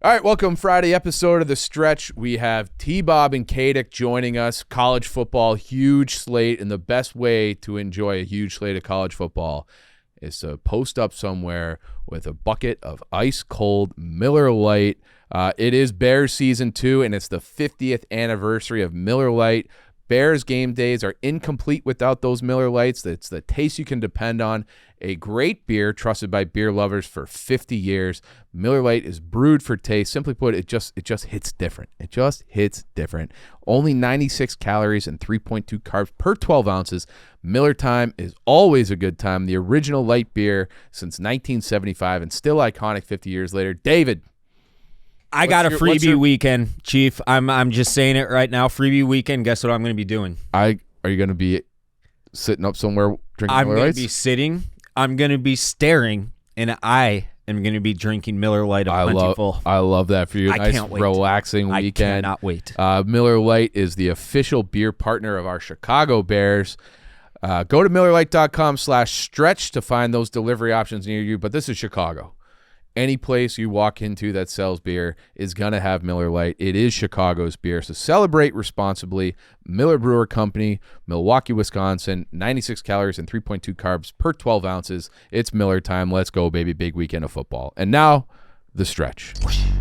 All right, welcome Friday episode of The Stretch. We have T-Bob and Katic joining us. College football, huge slate, and the best way to enjoy a huge slate of college football is to post up somewhere with a bucket of ice-cold Miller Lite. It is Bears season 2, and it's the 50th anniversary of Miller Lite. Bears game days are incomplete without those Miller Lites. It's the taste you can depend on. A great beer trusted by beer lovers for 50 years. Miller Lite is brewed for taste. Simply put, it just hits different. It just hits different. Only 96 calories and 3.2 carbs per 12 ounces. Miller time is always a good time. The original light beer since 1975 and still iconic 50 years later. David. I got a freebie weekend, Chief. I'm just saying it right now. Freebie weekend. Guess what I'm going to be doing? Are you going to be sitting up somewhere drinking I'm Miller going Lites? to be sitting. I'm going to be staring, and I am going to be drinking Miller Lite. I love that for you. I Nice, can't wait. relaxing weekend. I cannot wait. Miller Lite is the official beer partner of our Chicago Bears. Go to MillerLite.com/stretch to find those delivery options near you. But this is Chicago. Any place you walk into that sells beer is going to have Miller Lite. It is Chicago's beer. So celebrate responsibly. Miller Brewer Company, Milwaukee, Wisconsin, 96 calories and 3.2 carbs per 12 ounces. It's Miller time. Let's go, baby. Big weekend of football. And now, The Stretch.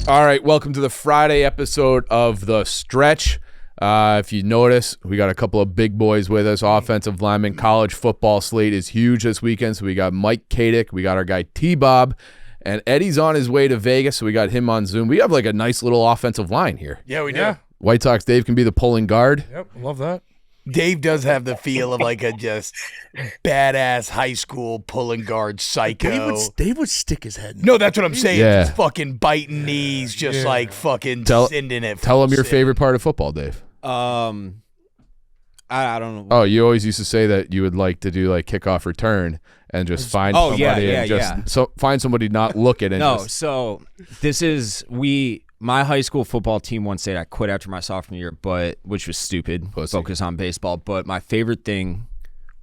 All right, welcome to the Friday episode of The Stretch. If you notice, we got a couple of big boys with us. Offensive linemen. College football slate is huge this weekend. So we got Mike Katic. We got our guy T-Bob. And Eddie's on his way to Vegas, so we got him on Zoom. We have like a nice little offensive line here. Yeah, we do. White Sox Dave can be the pulling guard. Yep, love that. Dave does have the feel of like a just badass high school pulling guard psycho. Dave would stick his head in. No, that's what I'm saying. Yeah. Just fucking biting knees, just like fucking sending it. Tell him your favorite part of football, Dave. I don't know. Oh, you always used to say that you would like to do like kickoff return and just find somebody so find somebody not looking and so this is my high school football team once said I quit after my sophomore year, but which was stupid. Focus on baseball. But my favorite thing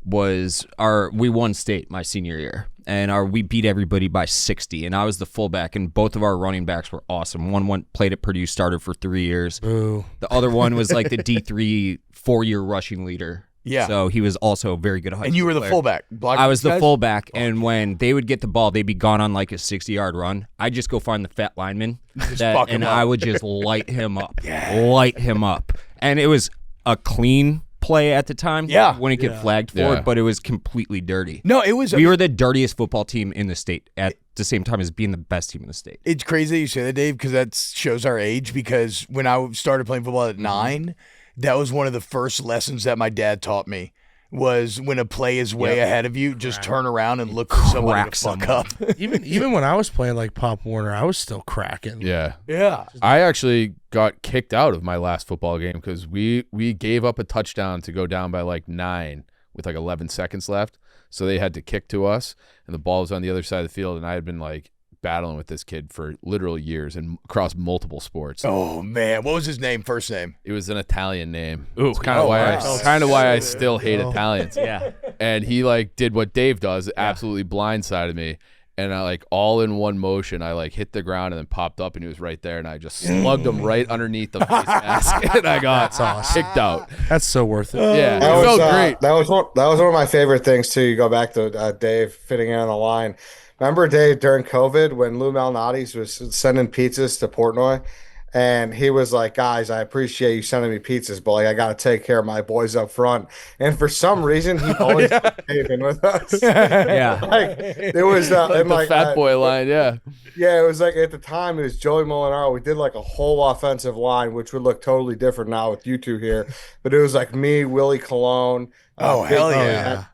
was we won state my senior year, and we beat everybody by 60, and I was the fullback, and both of our running backs were awesome. One played at Purdue, started for 3 years. Ooh. The other one was like the D3 4-year rushing leader. Yeah. So he was also a very good high school And you were the player. fullback. I was the fullback, and when they would get the ball, they'd be gone on like a 60-yard run. I'd just go find the fat lineman, I would just light him up. Light him up. And it was a clean play at the time. Yeah. Wouldn't get flagged for it, but it was completely dirty. No, it was. We were the dirtiest football team in the state at the same time as being the best team in the state. It's crazy that you say that, Dave, because that shows our age. Because when I started playing football at 9, that was one of the first lessons that my dad taught me. Was when a play is way ahead of you, just turn around and look for somebody to fuck up. Even when I was playing like Pop Warner, I was still cracking. Yeah. Yeah. I actually got kicked out of my last football game because we gave up a touchdown to go down by like 9 with like 11 seconds left. So they had to kick to us, and the ball was on the other side of the field, and I had been like battling with this kid for literal years and across multiple sports. Oh man, what was his name? First name? It was an Italian name. Ooh, it's kind of why I still hate Italians. Yeah. And he like did what Dave does, absolutely blindsided me. And I like all in one motion, I like hit the ground and then popped up, and he was right there, and I just slugged him right underneath the face mask, and I got kicked out. That's so worth it. Yeah, it felt great. That was one of my favorite things too. You go back to Dave fitting in on the line. Remember, Dave, during COVID when Lou Malnati's was sending pizzas to Portnoy, and he was like, "Guys, I appreciate you sending me pizzas, but like I got to take care of my boys up front." And for some reason, he always put Dave in with us. Yeah, like it was the fat boy line. Yeah, it was like at the time it was Joey Molinaro. We did like a whole offensive line, which would look totally different now with you two here. But it was like me, Willie Colon. Hell yeah!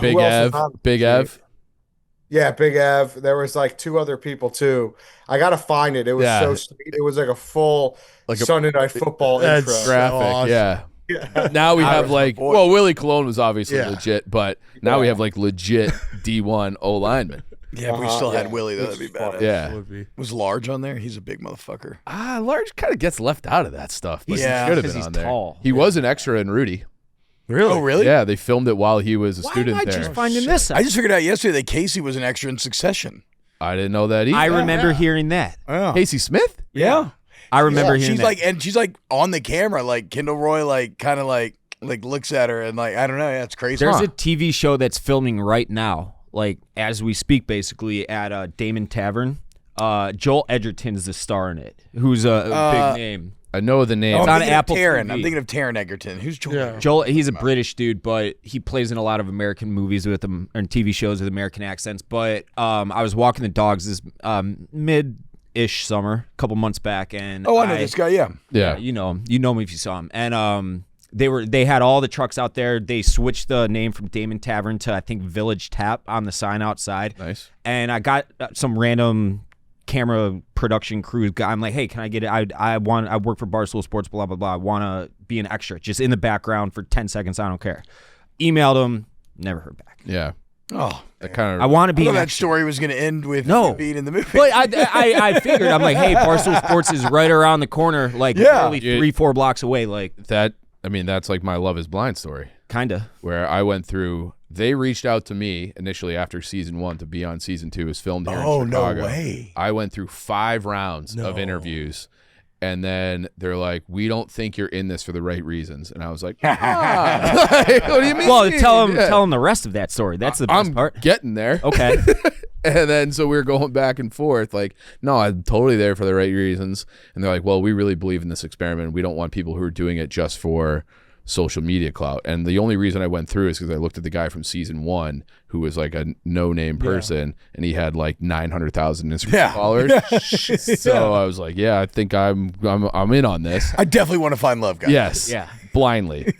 Big Ev. Yeah, Big Ev. There was like 2 other people too. I gotta find it. It was so sweet. It was like a full Sunday Night Football intro. Graphic, awesome. Yeah. Now we have like, Willie Colon was obviously legit, but now we have like legit D1 O linemen. Yeah, if we still had Willie, that'd be badass. Yeah. Was Large on there? He's a big motherfucker. Large kind of gets left out of that stuff, but he should have been on there. Tall. He was an extra in Rudy. Really? Oh, really? Yeah, they filmed it while he was a student Why am I there. just finding this out? I just figured out yesterday that Casey was an extra in Succession. I didn't know that either. I remember hearing that. Yeah. Casey Smith? Yeah. I remember hearing She's that. like, and she's like on the camera, like Kendall Roy, like kind of like looks at her and like, I don't know. Yeah, it's crazy. There's a TV show that's filming right now, like as we speak, basically at Damon Tavern. Joel Edgerton's the star in it, who's a big name. I know the name. Oh, It's I'm on thinking of Apple Taron. TV. I'm thinking of Taron Egerton. Who's Joel? Yeah. Joel, he's a British dude, but he plays in a lot of American movies with them and TV shows with American accents. But I was walking the dogs this mid-ish summer, a couple months back, and Oh, I know this guy. Yeah. Yeah. you know me if you saw him, and they had all the trucks out there. They switched the name from Damon Tavern to I think Village Tap on the sign outside. Nice. And I got some random camera production crew guy. I'm like, hey, can I get it? I work for Barstool Sports, blah blah blah. I want to be an extra, just in the background for 10 seconds. I don't care. Emailed him, never heard back. Yeah. Oh, That kind I of. want to I be thought an that extra. story was going to end with No. you being in the movie. But I figured, I'm like, hey, Barstool Sports is right around the corner, like Yeah. only 3-4 blocks away, like That's like my Love Is Blind story, kinda. where I went through. They reached out to me initially after season 1 to be on season 2. It was filmed here in Chicago. No way. I went through 5 rounds of interviews, and then they're like, "We don't think you're in this for the right reasons." And I was like, Like, what do you mean? Well, tell him Yeah. the rest of that story. That's the best I'm part. getting there. Okay. And then so we were going back and forth, like, no, I'm totally there for the right reasons. And they're like, well, we really believe in this experiment. We don't want people who are doing it just for social media clout. And the only reason I went through is because I looked at the guy from season 1 who was like a no-name person, and he had like 900,000 Instagram followers. So I was like, yeah, I think I'm in on this. I definitely want to find love, guys. Yes. Yeah. Blindly.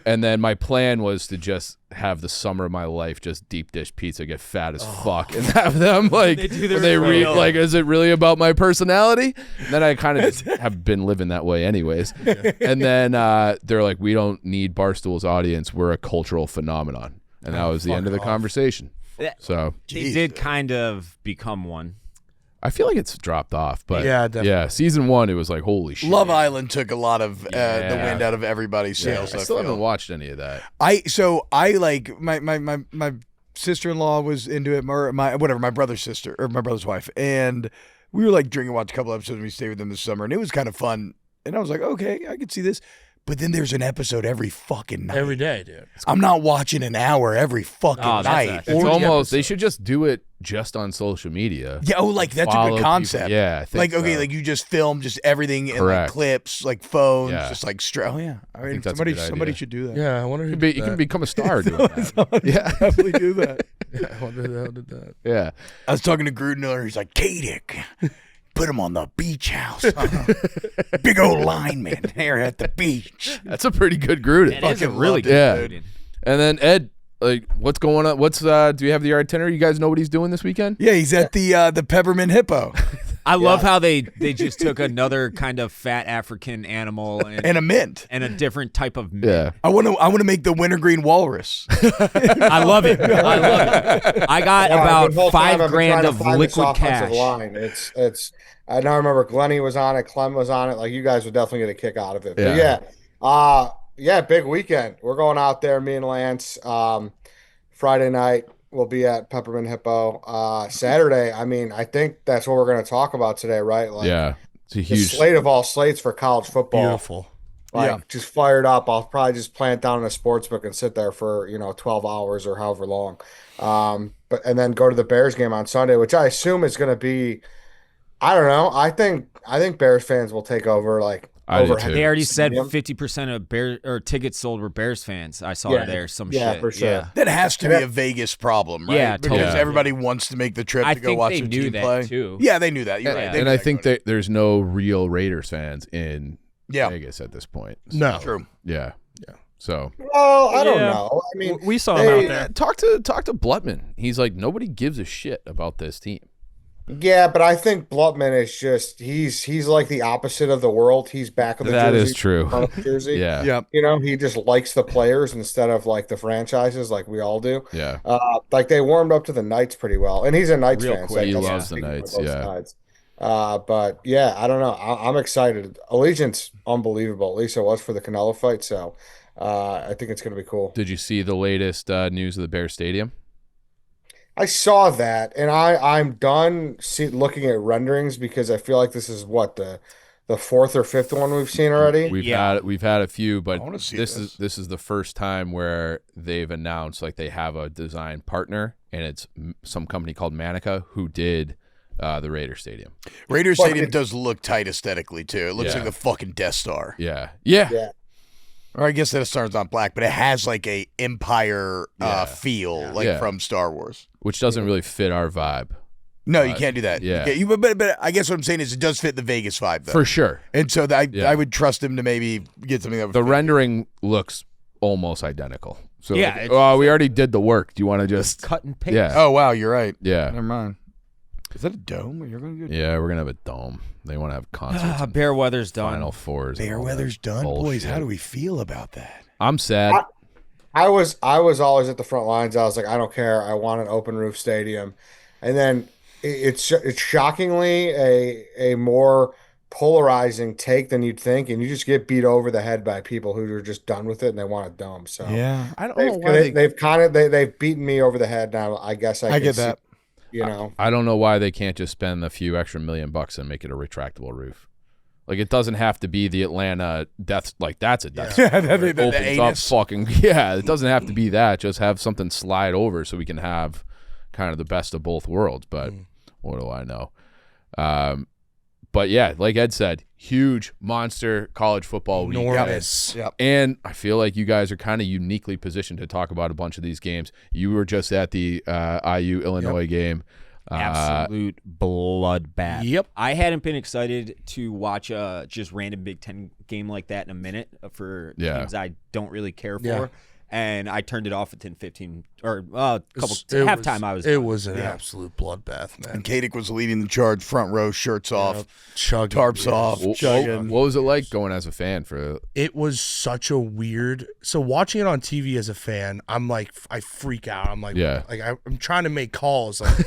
And then my plan was to just have the summer of my life, just deep dish pizza, get fat as fuck, and have them like, like, is it really about my personality? And then I kind of just have been living that way anyways. And then they're like, we don't need Barstool's audience. We're a cultural phenomenon. And that was the end of the conversation. So They did kind of become one. I feel like it's dropped off, but Yeah, definitely. yeah, season 1, it was like, holy shit. Love Island took a lot of the Yeah. wind out of everybody's sails. I still feel. haven't watched any of that. I like my sister-in-law was into it. My brother's sister or my brother's wife, and we were like drinking, watch a couple episodes. And we stayed with them this summer, and it was kind of fun. And I was like, okay, I could see this. But then there's an episode every fucking night. Every day, dude. I'm not watching an hour every fucking Oh, that's night. It's almost, they should just do it just on social media. Yeah, like that's a Follow good people. concept. Yeah, I think Like okay, so. like you just film just everything in like Correct. clips, like phones, Yeah. just like oh yeah. I mean, think that's a somebody good somebody idea. should do that. Yeah, I wonder who You did can that. become a star doing that. Yeah. Definitely do that. Yeah, I wonder who did that. Yeah. I was talking to Gruden earlier. He's like, Katic, put him on the beach house. Big old lineman there at the beach. That's a pretty good Gruden. That is a really good Yeah. dude. And then Ed, like, what's going on? What's do you have the itinerary? You guys know what he's doing this weekend? Yeah, he's at the Peppermint Hippo I love how they just took another kind of fat African animal and a mint. and a different type of mint. Yeah. I want to make the wintergreen walrus. I love it. I love it. I got Yeah, the whole about time I've been $5,000 trying to of find this liquid offensive cash. Line. It's. I now remember Glenny was on it, Clem was on it. Like you guys would definitely get a kick out of it. But yeah, big weekend. We're going out there, me and Lance. Friday night we'll be at Peppermint Hippo. Saturday, I mean, I think that's what we're going to talk about today, right? Like, Yeah. It's a the huge. slate of all slates for college football. Beautiful. Like just fired up. I'll probably just plant down in a sports book and sit there for 12 hours or however long. But and then go to the Bears game on Sunday, which I assume is going to be. I don't know. I think Bears fans will take over. Like I do over. too. They already said Stadium. 50% of Bear or tickets sold were Bears fans. I saw Yeah. there some Yeah, shit. for sure. Yeah. That has to be a Vegas problem, right? Yeah, because totally. everybody wants to make the trip I to go think watch they their knew team that, play. too. Yeah, they knew that. You're Yeah. right. They And knew I that think going that there's no real Raiders fans in Yeah. Vegas at this point. No. in. True. Yeah. So Well, I don't Yeah. know. I mean, We saw him out there. talk to Blutman. He's like, nobody gives a shit about this team. yeah, but I think Blutman is just he's like the opposite of the world. He's back of the That jersey. is true. front of the jersey. Yeah. Yeah. He just likes the players instead of like the franchises, like we all do. Yeah. Like they warmed up to the Knights pretty well, and he's a Knights Real fan. quick. He I guess loves I'm the speaking for Knights, both yeah. sides. But yeah, I don't know. I'm excited. Allegiant's unbelievable. At least it was for the Canelo fight. So I think it's going to be cool. Did you see the latest news of the Bears Stadium? I saw that, and I'm done looking at renderings because I feel like this is what the fourth or fifth one we've seen already. We've had a few, but I wanna see this is the first time where they've announced like they have a design partner, and it's some company called Manica who did the Raider Stadium. Raider Stadium does look tight aesthetically too. It looks like the fucking Death Star. Yeah. Or I guess Death Star's not black, but it has like a Empire feel, from Star Wars, which doesn't really fit our vibe. No, you can't do that. Yeah. But I guess what I'm saying is it does fit the Vegas vibe, though. For sure. And so I would trust him to maybe get something that would The fit. rendering looks almost identical. So Yeah, we already did the work. Do you want to just cut and paste. Yeah. Oh, wow, you're right. Yeah. Never mind. Is that a dome? Or you're going to Yeah, we're gonna have a dome. They want to have concerts. and Bear weather's done. Final Fours. and all Fairweather's that done? bullshit. Boys, how do we feel about that? I'm sad. I was always at the front lines. I was like, I don't care. I want an open roof stadium, and then it's shockingly a more polarizing take than you'd think, and you just get beat over the head by people who are just done with it and they want a dome. So I don't know why they've beaten me over the head now. I guess I can get that. See, I don't know why they can't just spend a few extra $1 million and make it a retractable roof. Like it doesn't have to be the Atlanta death. Like that's a death. Yeah, It opens up anus. fucking It doesn't have to be that. Just have something slide over so we can have kind of the best of both worlds. But what do I know? But yeah, like Ed said, huge monster college football weekend. Enormous. Yep. And I feel like you guys are kind of uniquely positioned to talk about a bunch of these games. You were just at the IU Illinois game. Absolute bloodbath. Yep. I hadn't been excited to watch a just random Big Ten game like that in a minute for teams I don't really care for. Yeah. And I turned it off within 15 or halftime. It was an absolute bloodbath, man. And Katic was leading the charge, front row, shirts off, Chugging tarps beers. off, chugging. What was it like going as a fan for? It was such a weird. So watching it on TV as a fan, I'm like, I freak out. I'm like, I'm trying to make calls, like,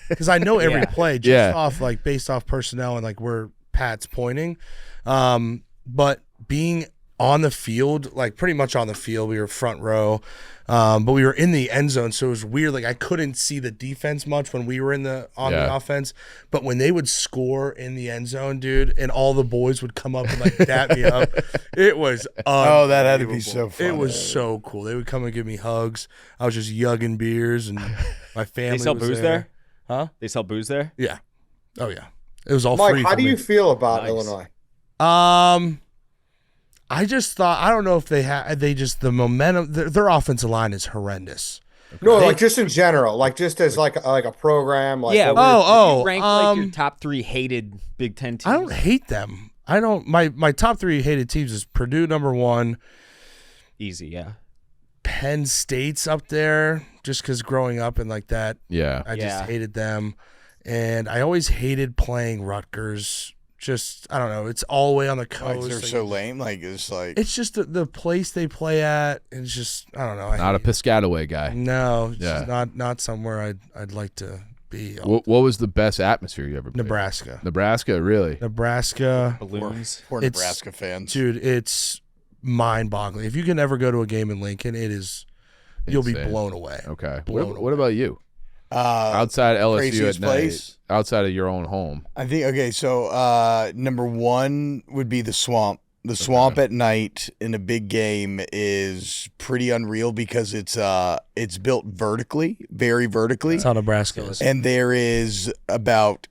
because I know every play just off, like, based off personnel and like where Pat's pointing. But being on the field, like pretty much on the field, we were front row, but we were in the end zone, so it was weird. Like I couldn't see the defense much when we were on the offense, but when they would score in the end zone, dude, and all the boys would come up and like dap me up, it was that had to be so fun. It was so cool. They would come and give me hugs. I was just yugging beers, and my family. They sell was booze there? Huh? They sell booze there? Yeah. Oh yeah. It was all Mike, free. how for do me. you feel about Illinois? I just thought, I don't know if the momentum, their offensive line is horrendous. No, like just in general, like just as like a program. Like Yeah. Oh, rank like your top 3 hated Big Ten teams. I don't hate them. I don't. My top 3 hated teams is Purdue #1. Easy, yeah. Penn State's up there just because growing up and like that. Yeah. I just hated them, and I always hated playing Rutgers. Just, I don't know. It's all the way on the coast. Like they're so lame. Like it's like it's just the place they play at. It's just, I don't know. Not a Piscataway guy. No, it's just not somewhere I'd like to be. What was the best atmosphere you ever played? Nebraska. Nebraska, really? Nebraska. Balloons. poor Nebraska fans. Dude, it's mind-boggling. If you can ever go to a game in Lincoln, it is. You'll be Insane. blown away. Okay. Blown What about you? Outside LSU craziest at night, place? outside of your own home. I think so #1 would be the Swamp. The Swamp at night in a big game is pretty unreal because it's built vertically, very vertically. That's how Nebraska is. And there is about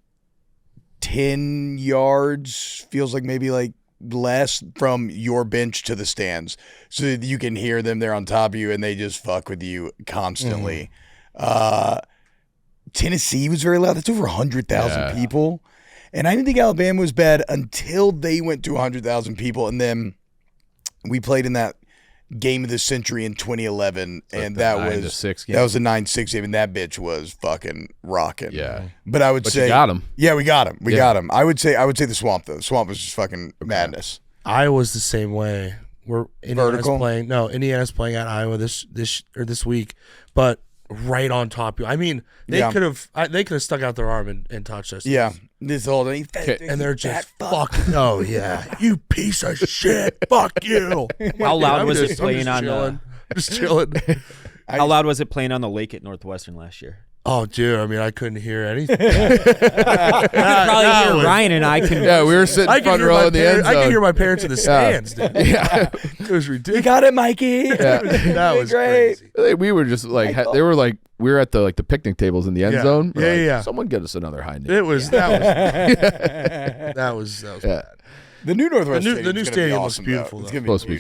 10 yards, feels like maybe like less from your bench to the stands. So that you can hear them, they're on top of you and they just fuck with you constantly. Tennessee was very loud. That's over 100,000 people. And I didn't think Alabama was bad until they went to 100,000 people. And then we played in that game of the century in 2011. And that was a 9-6 game. And that bitch was fucking rocking. Yeah. But I would say you got him. Yeah, we got him. We got him. I would say the Swamp though. The Swamp was just fucking madness. Iowa's the same way. Indiana's Vertical? Indiana's playing at Iowa this week, but right on top. I mean, they could have stuck out their arm and touched us. Yeah. This whole thing. And they're just fucking. Oh yeah, you piece of shit. Fuck you. How loud was it playing on? Just chilling. How loud was it playing on the lake at Northwestern last year? Oh, dude, I mean, I couldn't hear anything. Probably hear Ryan and I can. Yeah, we were sitting front row in the end zone. I could hear my parents in the stands, dude. Yeah. It was ridiculous. You got it, Mikey. That was great. crazy. We were just like, they were like, we were at the picnic tables in the end zone. We're like, Yeah. Someone get us another high knee. That was bad. The new Northwest The new stadium looks awesome, beautiful. It's Though. gonna be Supposed to be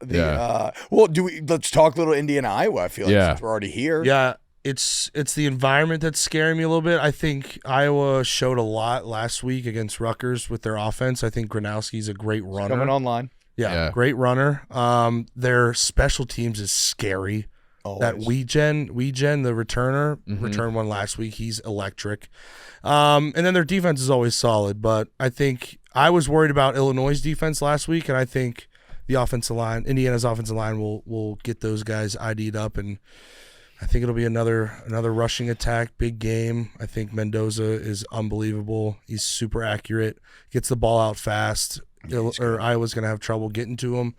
beautiful. cool. Let's talk a little Indiana, Iowa. I feel like since we're already here. Yeah, it's the environment that's scaring me a little bit. I think Iowa showed a lot last week against Rutgers with their offense. I think Gronowski's a great runner. Coming online. Yeah, great runner. Their special teams is scary. Always. That Weegen, the returner, returned one last week. He's electric. And then their defense is always solid. But I think I was worried about Illinois' defense last week, and I think the offensive line, Indiana's offensive line, will get those guys ID'd up, and I think it'll be another rushing attack, big game. I think Mendoza is unbelievable. He's super accurate, gets the ball out fast. Iowa's going to have trouble getting to him.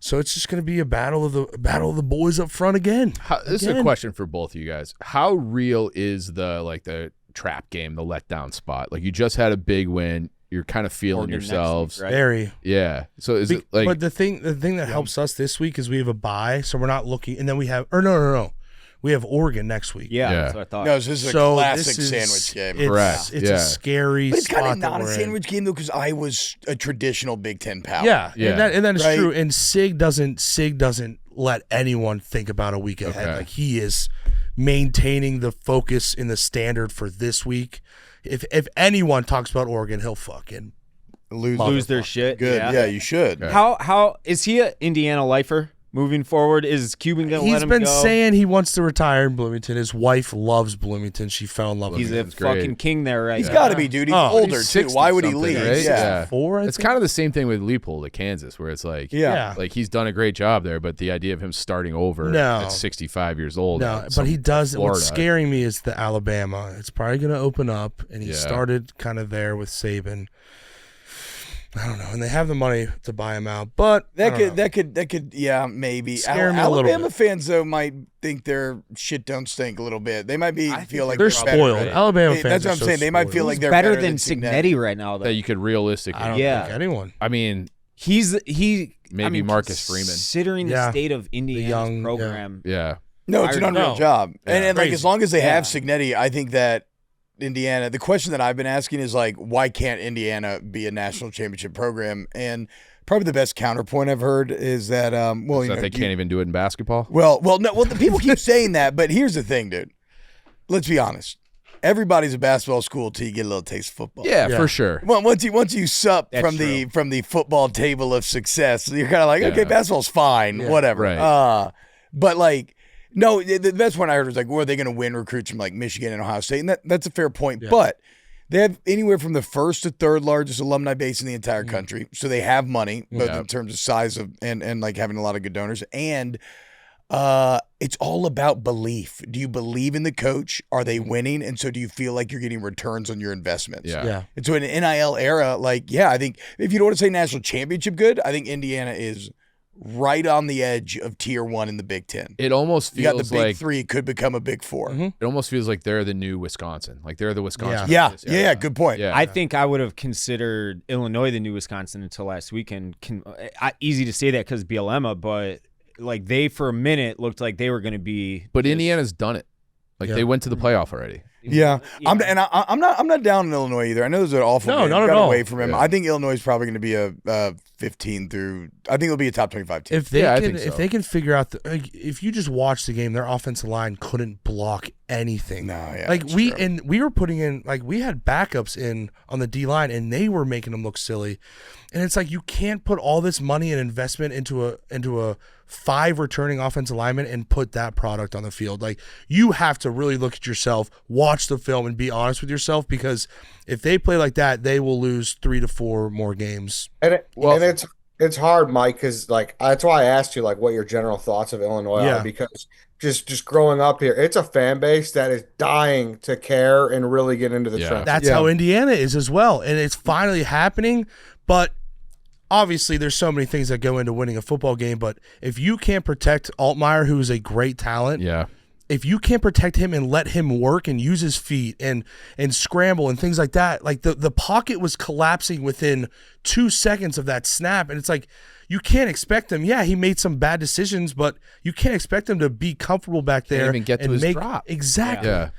So it's just going to be a battle of the boys up front again. This is a question for both of you guys. How real is the trap game, the letdown spot? Like, you just had a big win. You're kind of feeling yourselves. Week, right? Very. Yeah. So is it like? But the thing that helps us this week is we have a bye, so we're not looking. And then we have no. We have Oregon next week. Yeah, that's what I thought. No, this is a classic sandwich game. Correct. It's a scary But it's spot. kind of not a sandwich game though, because Iowa's a traditional Big Ten power. Yeah. And that is Right. true. And Sig doesn't let anyone think about a week ahead. Okay. Like, he is maintaining the focus in the standard for this week. If anyone talks about Oregon, he'll fucking lose their shit. Good. Yeah, you should. How is he an Indiana lifer moving forward? Is Cuban going to let him go? He's been saying he wants to retire in Bloomington. His wife loves Bloomington. She fell in love with He's him. a fucking king there, right? He's got to be, dude. He's older, He's too. Why would he 60-something, leave? right? Yeah. It's kind of the same thing with Leipold at Kansas, where it's like, like he's done a great job there, but the idea of him starting over at 65 years old. No, but he does. Florida. What's scaring me is the Alabama. It's probably going to open up, and he started kind of there with Saban. I don't know, and they have the money to buy him out, but that could, yeah, maybe. Scare me a little Alabama bit. fans though might think their shit don't stink a little bit. They might feel like they're better. spoiled. Alabama fans. That's what I'm saying. They might feel like they're better than Cignetti right now, though. That you could realistically. I don't think anyone. I mean, maybe Marcus Freeman. Considering the state of Indiana's program. Yeah. No, it's an unreal job. And like, as long as they have Yeah. Cignetti, I think that Indiana, the question that I've been asking is like, why can't Indiana be a national championship program? And probably the best counterpoint I've heard is that, they can't even do it in basketball. Well, the people keep saying that, but here's the thing, dude. Let's be honest. Everybody's a basketball school till you get a little taste of football. Yeah, for sure. Well, once you sup from the football table of success, you're kind of like, okay, basketball's fine, whatever. Right. But like, no, the best one I heard was like, well, are they going to win recruits from like Michigan and Ohio State? And that's a fair point. Yeah. But they have anywhere from the first to third largest alumni base in the entire country. So they have money, both in terms of size of and like having a lot of good donors. And it's all about belief. Do you believe in the coach? Are they winning? And so do you feel like you're getting returns on your investments? Yeah. And so in an NIL era, like, I think if you don't want to say national championship good, I think Indiana is right on the edge of tier 1 in the Big Ten. It almost feels you got the big like 3, it could become a big 4. Mm-hmm. It almost feels like they're the new Wisconsin. Like they're the Wisconsin. Yeah, good point. Yeah. I think I would have considered Illinois the new Wisconsin until last weekend. Easy to say that because BLM, but like they for a minute looked like they were going to be. But Indiana's done it. Like they went to the playoff already. Yeah. I'm not down in Illinois either. I know there's an awful game. Not at Got all. away from him. I think Illinois is probably going to be a 15 through. I think it'll be a top 25 team. If they I can, think so. if they can figure out if you just watch the game, their offensive line couldn't block anything. No, yeah, like that's we true. were putting in we had backups in on the D line and they were making them look silly, and it's like you can't put all this money and investment into a 5 returning offensive linemen and put that product on the field. Like you have to really look at yourself, watch the film, and be honest with yourself because if they play like that, they will lose 3 to 4 more games. And it's hard, Mike, because like that's why I asked you like what your general thoughts of Illinois are, because just growing up here, it's a fan base that is dying to care and really get into the trenches. That's how Indiana is as well, and it's finally happening. But obviously, there's so many things that go into winning a football game. But if you can't protect Altmaier, who is a great talent, if you can't protect him and let him work and use his feet and scramble and things like that, like the pocket was collapsing within 2 seconds of that snap. And it's like, you can't expect him. Yeah, he made some bad decisions, but you can't expect him to be comfortable back there. Can't even get to his drop. Exactly. Yeah.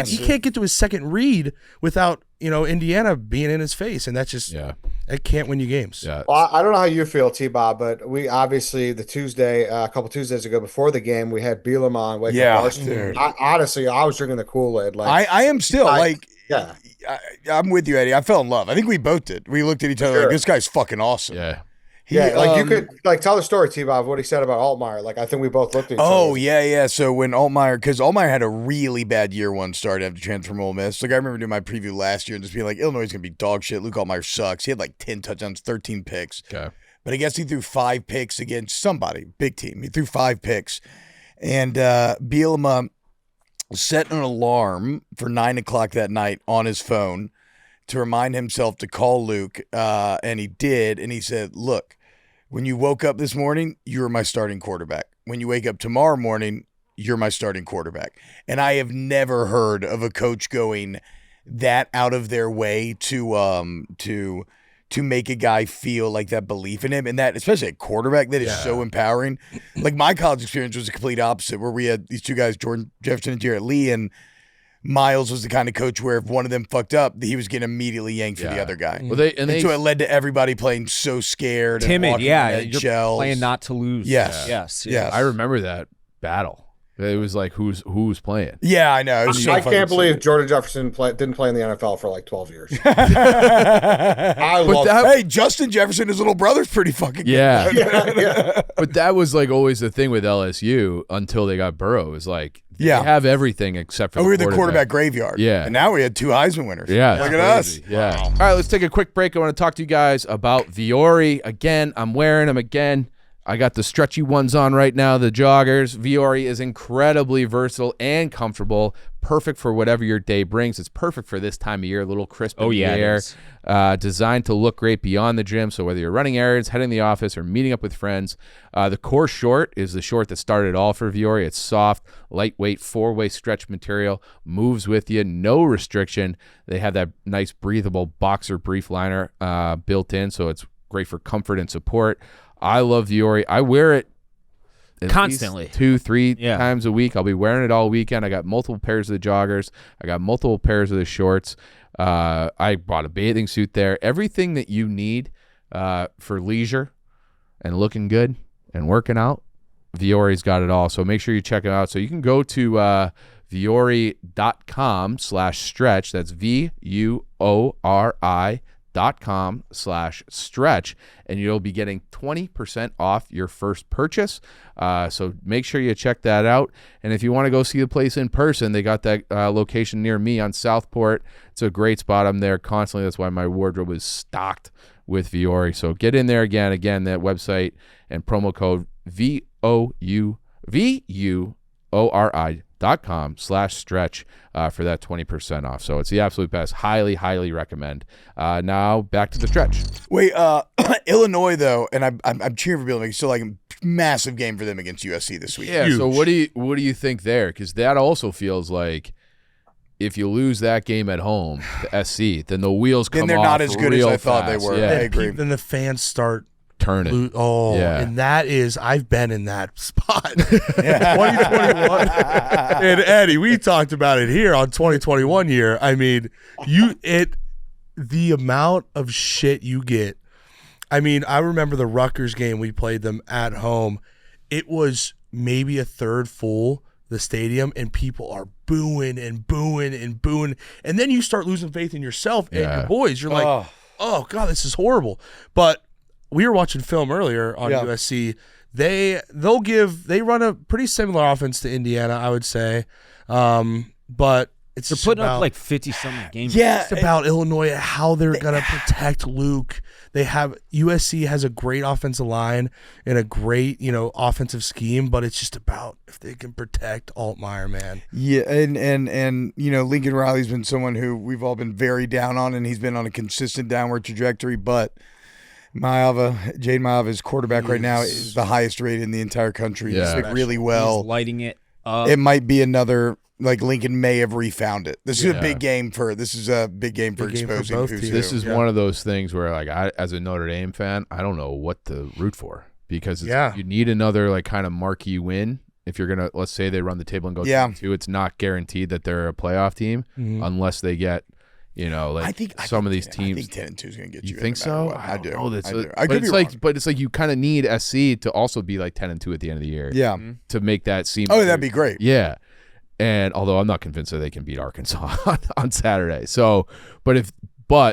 He can't get to his second read without, Indiana being in his face. And that's just, it can't win you games. Yeah. Well, I don't know how you feel, T-Bob, but we obviously the Tuesday, a couple Tuesdays ago before the game, we had Bielema on. Dude. Honestly, I was drinking the Kool-Aid. Like I am still yeah. I'm with you, Eddie. I fell in love. I think we both did. We looked at each other like, this guy's fucking awesome. Yeah. You could tell the story, T-Bob, what he said about Altmaier. Like, I think we both looked at each other. Oh, yeah. So when because Altmaier had a really bad year one start after transfer from Ole Miss. Like, I remember doing my preview last year and just being like, Illinois is going to be dog shit. Luke Altmaier sucks. He had like 10 touchdowns, 13 picks. Okay. But I guess he threw 5 picks against somebody, big team. He threw 5 picks. And Bielema set an alarm for 9 o'clock that night on his phone to remind himself to call Luke. And he did. And he said, look, when you woke up this morning, you were my starting quarterback. When you wake up tomorrow morning, you're my starting quarterback. And I have never heard of a coach going that out of their way to make a guy feel like that belief in him, and that, especially a quarterback, that is so empowering. Like, my college experience was the complete opposite, where we had these two guys, Jordan Jefferson and Jarrett Lee, and Miles was the kind of coach where if one of them fucked up, he was getting immediately yanked for the other guy. Well, so it led to everybody playing so scared, timid. And You're shells. playing not to lose. Yes. I remember that battle. It was like who's playing. Yeah, I know. I can't believe Jordan Jefferson didn't play in the NFL for like 12 years. Hey, Justin Jefferson, his little brother's pretty fucking good. Yeah. But that was like always the thing with LSU until they got Burrow. Is like they have everything except for we were the quarterback graveyard. Yeah. And now we had 2 Heisman winners. Yeah. Look at us. Yeah. All right, let's take a quick break. I want to talk to you guys about Viore. Again, I'm wearing them again. I got the stretchy ones on right now, the joggers. Viore is incredibly versatile and comfortable, perfect for whatever your day brings. It's perfect for this time of year, a little crisp in the air. Designed to look great beyond the gym, so whether you're running errands, heading to the office, or meeting up with friends. The core short is the short that started it all for Viore. It's soft, lightweight, 4-way stretch material, moves with you, no restriction. They have that nice breathable boxer brief liner built in, so it's great for comfort and support. I love Viore. I wear it constantly, 2-3 times a week. I'll be wearing it all weekend. I got multiple pairs of the joggers. I got multiple pairs of the shorts. I bought a bathing suit there. Everything that you need for leisure and looking good and working out, Viore's got it all. So make sure you check it out. So you can go to viore.com/stretch. That's VUORI.com/stretch, and you'll be getting 20% off your first purchase. So make sure you check that out. And if you want to go see the place in person, they got that location near me on Southport. It's a great spot. I'm there constantly. That's why my wardrobe is stocked with Viore. So get in there again, that website and promo code VUORI.com/stretch for that 20% off. So it's the absolute best. Highly, highly recommend. Now back to the stretch. Wait, Illinois though, and I'm cheering for Bill. Still like a massive game for them against USC this week. Yeah. Huge. So what do you think there? Because that also feels like if you lose that game at home to SC, then the wheels come off. Then they're not as good as I thought they were. Yeah. I agree. Then the fans start turning. And that is, I've been in that spot. 2021. And Eddie, we talked about it here on 2021 year. I mean, the amount of shit you get. I mean, I remember the Rutgers game, we played them at home. It was maybe a third full, the stadium, and people are booing and booing and booing. And then you start losing faith in yourself and your boys. You're like, oh God, this is horrible. But we were watching film earlier on USC. They run a pretty similar offense to Indiana, I would say. But it's they're putting up like 50-something games. Yeah, it's about Illinois, how they're gonna protect Luke. USC has a great offensive line and a great, offensive scheme, but it's just about if they can protect Altmaier, man. Yeah, and Lincoln Riley's been someone who we've all been very down on, and he's been on a consistent downward trajectory, but Jade Maava, his quarterback right now, is the highest rated in the entire country. He's really well. He's lighting it it might be another. Like Lincoln may have refound it. This is a big game for exposing both who's teams. who. This is one of those things where, like, I, as a Notre Dame fan, I don't know what to root for because you need another like kind of marquee win. If you're gonna, let's say they run the table and go 2-2, it's not guaranteed that they're a playoff team unless they get, I think some of these teams. I think 10-2 is gonna get you. You think so? I do. I could be wrong. But it's like you kind of need SC to also be like 10-2 at the end of the year. Yeah. To make that seem. Oh, that'd be great. Yeah. And although I'm not convinced that they can beat Arkansas on Saturday. So, but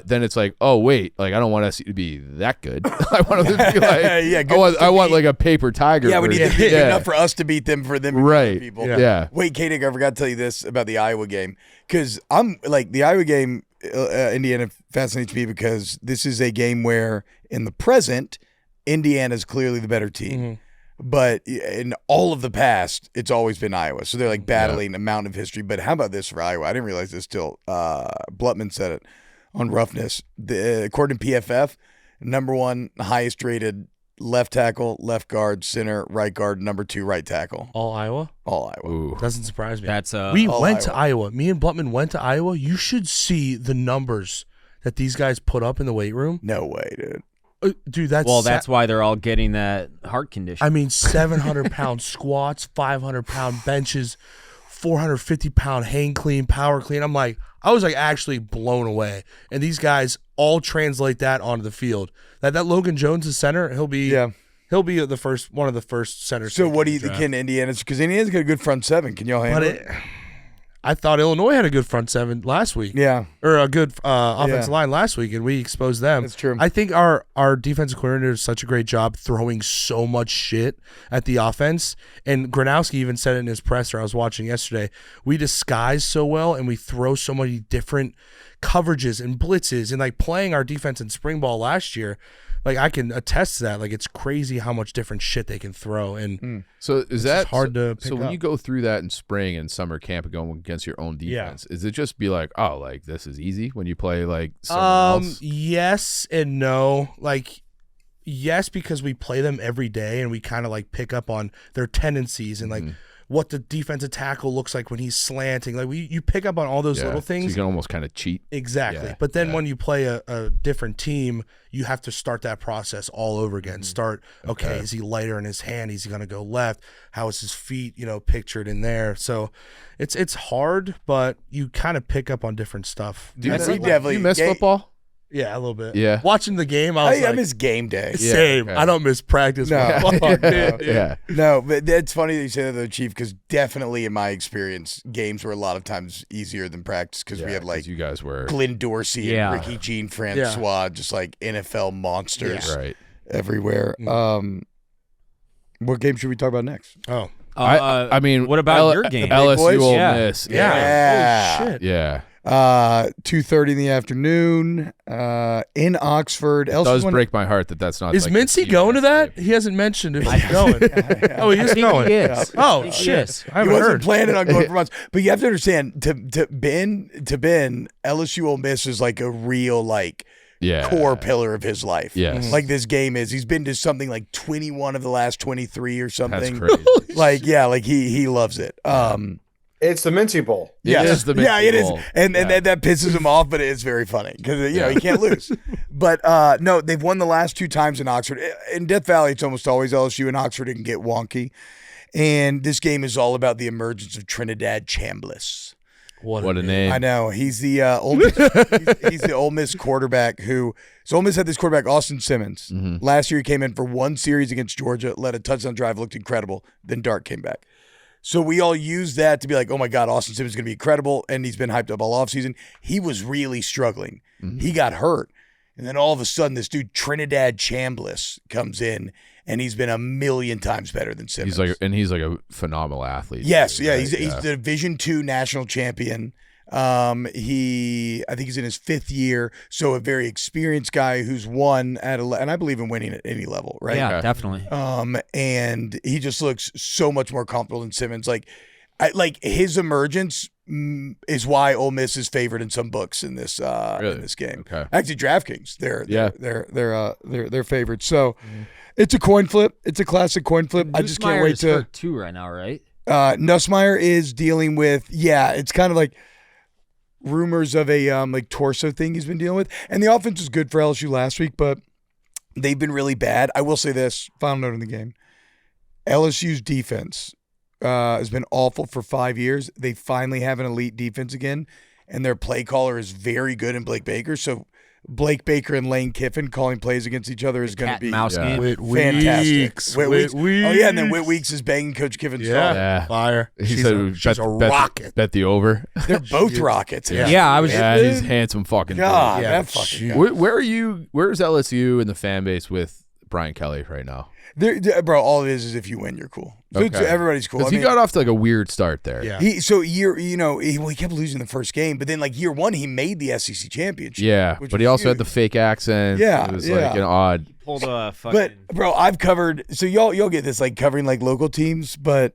then it's like, oh wait, like I don't want SC to be that good. I want them to be like, I want like a paper tiger. Yeah, we need them to be good enough for us to beat them, for them to beat other people. Yeah. Wait, Katic, I forgot to tell you this about the Iowa game, because I'm like the Iowa game. Indiana fascinates me because this is a game where in the present, Indiana is clearly the better team. But in all of the past, it's always been Iowa. So they're like battling a mountain of history. But how about this for Iowa? I didn't realize this till Blutman said it on Roughness. According to PFF, number 1 highest rated left tackle, left guard, center, right guard, number 2 right tackle. All Iowa? All Iowa. Ooh. Doesn't surprise me. That's we went to Iowa. Me and Blutman went to Iowa. You should see the numbers that these guys put up in the weight room. No way, dude. Dude, that's that's why they're all getting that heart condition. I mean, 700-pound squats, 500-pound benches, 450-pound hang clean, power clean. I was like actually blown away. And these guys all translate that onto the field. That Logan Jones is center. He'll be the first one of the first centers. So what do you think? Can Indiana's, because Indiana's got a good front seven. Can y'all handle it? I thought Illinois had a good front seven last week. Yeah. Or a good offensive line last week, and we exposed them. That's true. I think our defensive coordinator does such a great job throwing so much shit at the offense. And Gronowski even said it in his presser I was watching yesterday. We disguise so well, and we throw so many different coverages and blitzes. And, like, playing our defense in spring ball last year, like, I can attest to that. Like, it's crazy how much different shit they can throw. And so is that hard to pick So when up. you go through that in spring and summer camp and going against your own defense, is it just be like, oh, like this is easy when you play like someone else? Yes and no. Like, yes, because we play them every day and we kind of like pick up on their tendencies and like what the defensive tackle looks like when he's slanting. Like you pick up on all those little things. So you can almost kind of cheat. Exactly. Yeah, but then when you play a different team, you have to start that process all over again. Start, okay, is he lighter in his hand? Is he going to go left? How is his feet, pictured in there? So it's hard, but you kind of pick up on different stuff. Do you miss football? Yeah, a little bit. Yeah. Watching the game, I miss game day. Same. Yeah. I don't miss practice. Yeah. No, but it's funny that you say that, though, Chief, because definitely in my experience, games were a lot of times easier than practice because we had like you guys were Glenn Dorsey and Ricky Jean Francois, just like NFL monsters everywhere. What game should we talk about next? Oh. I mean, what about your game? LSU Ole Yeah. Miss. Yeah. Oh, shit. Yeah. 2:30 in the afternoon in Oxford. It does break my heart that that's not. Is like Mintzy going to that? He hasn't mentioned if he's going. Oh, he is going. Yes. Oh, He shit. is. I He haven't wasn't heard. planning on going for months, but you have to understand to Ben, LSU Ole Miss is like a real core pillar of his life. Yes. Like this game is. He's been to something like 21 of the last 23 or something. That's crazy. He loves it. It's the Mintzy Bowl. It is the Mintzy it Bowl. is, and that pisses him off, but it's very funny because he can't lose. But no, they've won the last 2 times in Oxford. In Death Valley, it's almost always LSU. In Oxford, it can get wonky, and this game is all about the emergence of Trinidad Chambliss. What a name! I know he's the Ole Miss, he's the Ole Miss quarterback who. So Ole Miss had this quarterback Austin Simmons. Last year, he came in for 1 series against Georgia, led a touchdown drive, looked incredible. Then Dart came back. So we all use that to be like, oh, my God, Austin Simmons is going to be incredible, and he's been hyped up all offseason. He was really struggling. He got hurt. And then all of a sudden, this dude, Trinidad Chambliss, comes in, and he's been a million times better than Simmons. He's like a phenomenal athlete. Yes, too, yeah. right? He's the Division II national champion. I think he's in his 5th year, so a very experienced guy who's won and I believe in winning at any level, right? Yeah, definitely. And he just looks so much more comfortable than Simmons. Like his emergence is why Ole Miss is favored in some books in this in this game. Okay. Actually, DraftKings, they're favored. So it's a coin flip. It's a classic coin flip. I just can't wait to. hurt too right now, right? Nussmeier is dealing with, it's kind of like rumors of a like torso thing he's been dealing with. And the offense was good for LSU last week, but they've been really bad. I will say this, final note in the game. LSU's defense has been awful for 5 years. They finally have an elite defense again, and their play caller is very good in Blake Baker. So Blake Baker and Lane Kiffin calling plays against each other is going to be fantastic. Whit Weeks. Oh, yeah, and then Whit Weeks is banging Coach Kiffin's dog. Yeah, fire. She's a rocket. Bet the over. They're both rockets. Yeah, I was. Yeah, he's handsome fucking. God, that fucking guy. Where are you? Where's LSU and the fan base with Brian Kelly right now? Bro, all it is if you win, you're cool. So everybody's cool. Because he got off to like a weird start there. Yeah. He kept losing the first game, but then like year one, he made the SEC championship. Yeah, but he also had the fake accent. Yeah, it was like an odd. Pulled a fucking. But bro, I've covered. So y'all get this like covering like local teams, but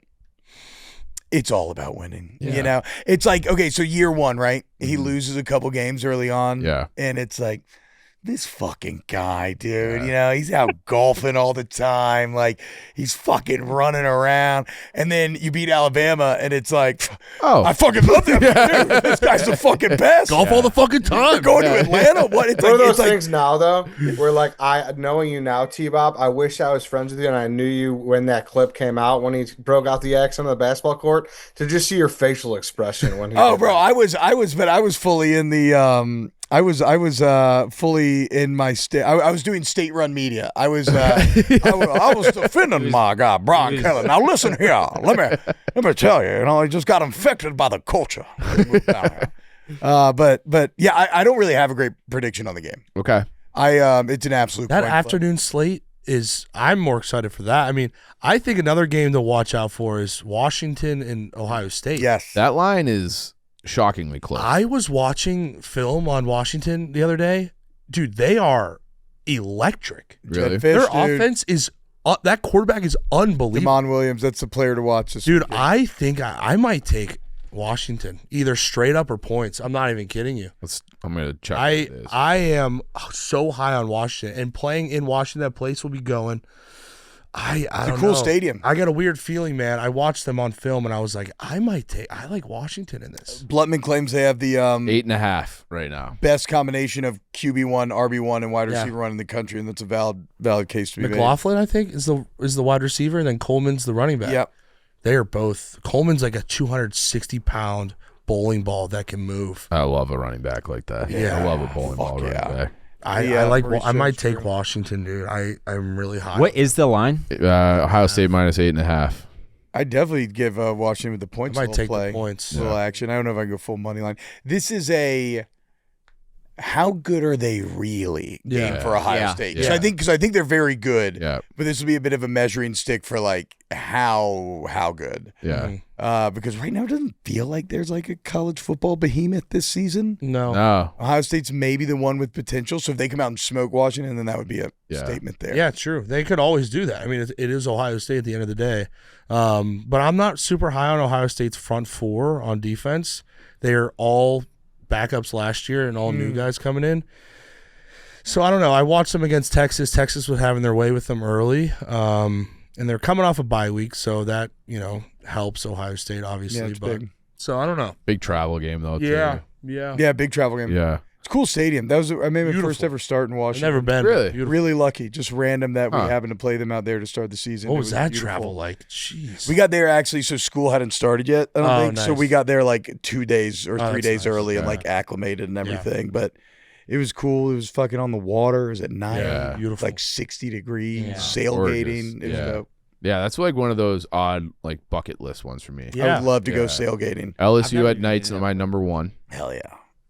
it's all about winning. Yeah. You know, it's like okay, so year one, right? He loses a couple games early on. Yeah, and it's like. This fucking guy, dude, you know, he's out golfing all the time. Like, he's fucking running around. And then you beat Alabama, and it's like, I fucking love him. Dude, this guy's the fucking best. Golf all the fucking time. You're going to Atlanta? What? It's one of those it's things now, though, where, like, knowing you now, T-Bob, I wish I was friends with you, and I knew you when that clip came out, when he broke out the X on the basketball court, to just see your facial expression when he I was fully in the, I was fully in my state. I was doing state-run media. I was defending my guy Brian Kelly. Now listen here. Let me tell you. You know, he just got infected by the culture. But yeah, I don't really have a great prediction on the game. Okay. It's an absolute that coin afternoon slate is. I'm more excited for that. I mean, I think another game to watch out for is Washington and Ohio State. Yes, that line is shockingly close. I was watching film on Washington the other day. Dude, they are electric. Really? Their offense is that quarterback is unbelievable. Damon Williams, that's the player to watch this Dude, weekend. I think I might take Washington, either straight up or points. I'm not even kidding you. I'm going to check. I am so high on Washington, and playing in Washington, that place will be going. I don't know. It's a cool stadium. I got a weird feeling, man. I watched them on film, and I was like, I like Washington in this. Blutman claims they have the 8.5 right now. Best combination of QB1, RB1, and wide receiver one in the country, and that's a valid case to be McLaughlin, I think, is the wide receiver, and then Coleman's the running back. Yep. They are both. Coleman's like a 260-pound bowling ball that can move. I love a running back like that. Yeah. I love a bowling ball running back. I might take Washington, dude. I'm really high. What is the line? Ohio State minus 8.5. I'd definitely give Washington with the points. I might take play. The points. Little action. I don't know if I can go full money line. This is how good are they really game for Ohio State? Yeah. Because I think they're very good. Yeah. But this will be a bit of a measuring stick for like how good. Yeah. Because right now it doesn't feel like there's like a college football behemoth this season. No. Ohio State's maybe the one with potential. So if they come out and smoke Washington, then that would be a statement there. Yeah, true. They could always do that. I mean, it is Ohio State at the end of the day. But I'm not super high on Ohio State's front four on defense. They are all backups last year and all new guys coming in. So I don't know. I watched them against Texas. Texas was having their way with them early. And they're coming off a bye week, so that, helps Ohio State, obviously. Yeah, it's big. So I don't know. Big travel game, though, too. Yeah, big travel game. Yeah. It's a cool stadium. I made my first ever start in Washington. Never been. Really? Really lucky. Just random that we happened to play them out there to start the season. What was that travel like? Jeez. We got there actually, so school hadn't started yet, I don't think. Nice. So we got there like 2 days or 3 days nice. early and like acclimated and everything. But it was cool. It was fucking on the water. It was at night. Yeah. Beautiful. Like 60 degrees, Yeah. sailgating. It was dope. Yeah, that's like one of those odd like bucket list ones for me. I would love to go sailgating. LSU at nights at my number one. Hell yeah.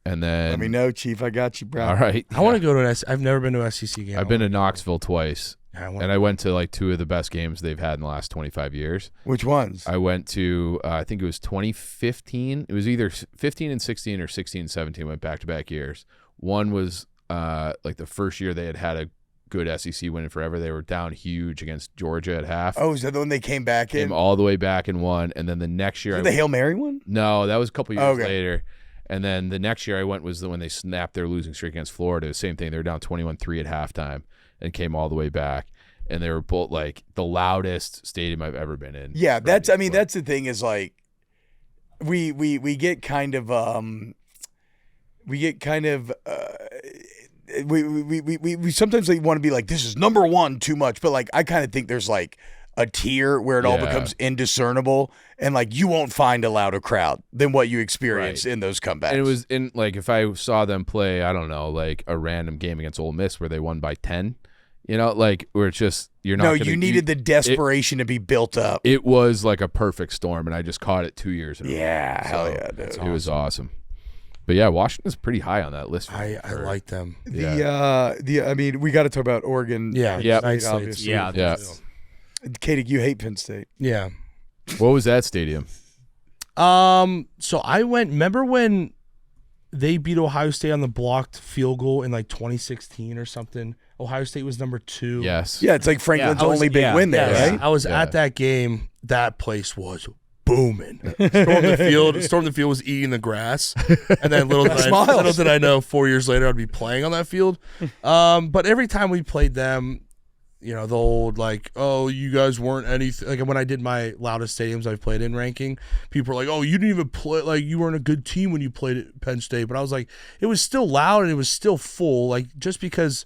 And then Let me know, Chief. I got you, bro. All right. I want to go to I've never been to an SEC game. I've been to Knoxville twice. And I went to like 2 of the best games they've had in the last 25 years. Which ones? I went to, I think it was 2015. It was either 15 and 16 or 16 and 17. Went back-to-back years. One was like the first year they had a good SEC win in forever. They were down huge against Georgia at half. Oh, is that the one they came back in? Came all the way back and won. And then the next year. The Hail Mary one? No, that was a couple years later. And then the next year I went was when they snapped their losing streak against Florida. Same thing. They were down 21-3 at halftime and came all the way back. and they were both like the loudest stadium I've ever been in. Yeah, that's the thing is like we get kind of we sometimes want to be like, this is number one too much, but like I kind of think there's like a tier where it all becomes indiscernible, and like you won't find a louder crowd than what you experience in those comebacks. And it was in like if I saw them play, I don't know, like a random game against Ole Miss where they won by 10, like where it's just you're not. No, you needed the desperation to be built up. It was like a perfect storm, and I just caught it 2 years ago. Yeah, hell yeah, dude. It was awesome. But yeah, Washington's pretty high on that list. I like them. I mean, we got to talk about Oregon. Yeah, obviously. Yeah. Katic, you hate Penn State. Yeah. What was that stadium? So I went. Remember when they beat Ohio State on the blocked field goal in like 2016 or something? Ohio State was number 2. Yes. Yeah, it's like Franklin's only big win there, right? I was at that game. That place was booming. Storm the field was eating the grass, and then little did I know 4 years later I'd be playing on that field. But every time we played them, the old like, oh, you guys weren't anything. Like when I did my loudest stadiums I've played in ranking, people were like, oh, you didn't even play. Like you weren't a good team when you played at Penn State. But I was like, it was still loud and it was still full. Like just because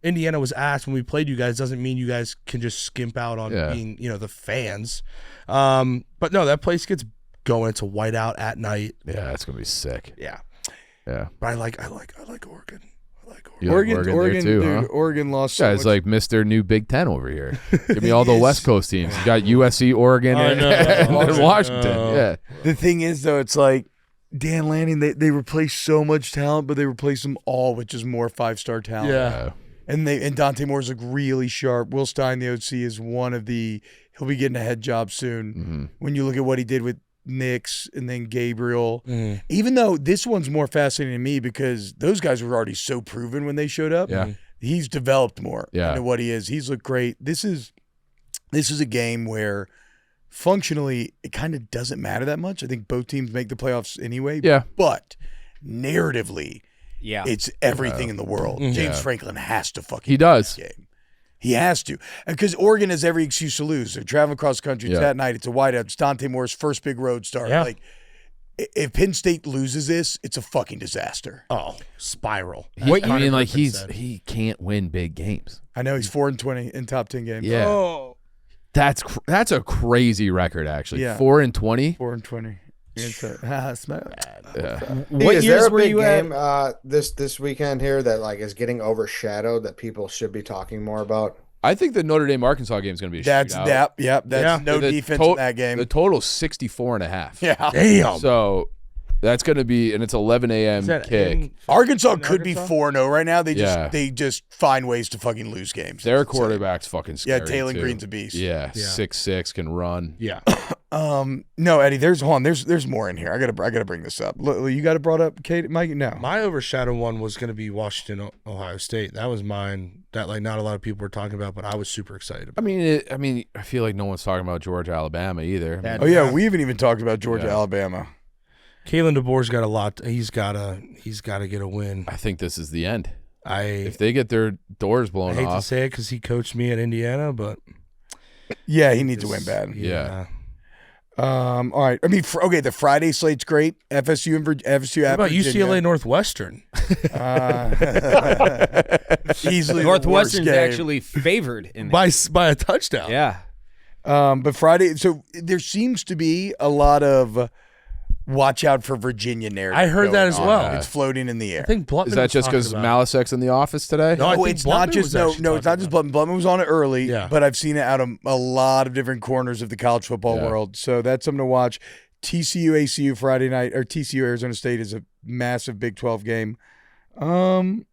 Indiana was asked when we played you guys doesn't mean you guys can just skimp out on being the fans. But no, that place gets going. It's a whiteout at night. Yeah, it's gonna be sick. Yeah. But I like Oregon. Oregon too, dude, huh? Oregon lost. It's like Mr. New Big Ten over here. Give me all the West Coast teams. You got USC, Oregon, and Washington. Yeah. The thing is, though, it's like Dan Lanning. They replace so much talent, but they replace them all with just more 5-star talent. Yeah. And Dante Moore's look really sharp. Will Stein, the OC, is one of the. He'll be getting a head job soon. Mm-hmm. When you look at what he did with Nix and then Gabriel, even though this one's more fascinating to me because those guys were already so proven when they showed up. Yeah. He's developed more into what he is. He's looked great. This is a game where functionally it kind of doesn't matter that much. I think both teams make the playoffs anyway. Yeah. But narratively, it's everything in the world. James Franklin has to fucking He does. win this game. He has to. Because Oregon has every excuse to lose. They're traveling across the country. It's that night. It's a whiteout. It's Dante Moore's first big road start. Yeah. Like, if Penn State loses this, it's a fucking disaster. Oh, spiral. He can't win big games. I know he's 4-20 in top 10 games. Yeah. Oh. That's a crazy record, actually. Yeah. 4-20. 4-20. What is years there a were big you game at? this weekend here that like is getting overshadowed that people should be talking more about? I think the Notre Dame Arkansas game is going to be a shootout. That's no defense in that game. The total's 64.5. Yeah. Damn. So that's going to be, and it's 11 a.m. kick. Arkansas could be 4-0 right now. They just find ways to fucking lose games. Their quarterback's fucking scary. Yeah, Taylor too. Green's a beast. Yeah, 6'6", can run. Yeah. No, Eddie. There's more in here. I gotta bring this up. You got it brought up, Kate, Mike. No, my overshadow one was going to be Washington, Ohio State. That was mine. That like not a lot of people were talking about, but I was super excited about. I feel like no one's talking about Georgia, Alabama either. We haven't even talked about Georgia, Alabama. Kalen DeBoer's got a lot. He's got to get a win. I think this is the end. If they get their doors blown off. I hate to say it because he coached me at Indiana, but yeah, he needs to win bad. Yeah. All right. I mean, the Friday slate's great. FSU and FSU. What about UCLA Northwestern? Easily Northwestern's actually favored in by a touchdown. Yeah. But Friday. So there seems to be a lot of watch out for Virginia narrative. I heard that as well. It's floating in the air. I think Blutman is that just because Malisek's in the office today? No, it's not just it's not just Blutman. Blutman was on it early, but I've seen it out of a lot of different corners of the college football world. So that's something to watch. TCU ACU Friday night, or TCU Arizona State is a massive Big 12 game. Brandon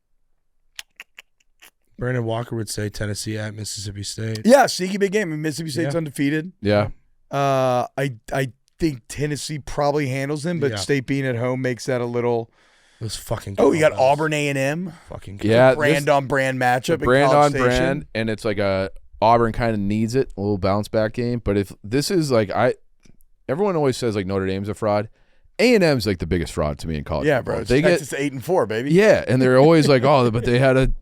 Walker would say Tennessee at Mississippi State. Yeah, sneaky big game. Mississippi State's undefeated. Yeah. I think Tennessee probably handles them, but State being at home makes that a little. It was fucking. Oh, you got Auburn A&M. Fucking. Brand on brand matchup. Brand on brand, and it's like Auburn kind of needs it, a little bounce back game. But if this is like everyone always says like Notre Dame's a fraud. A&M's like the biggest fraud to me in college. Yeah, bro. They get 8-4, baby. Yeah, and they're always like, oh, but they had a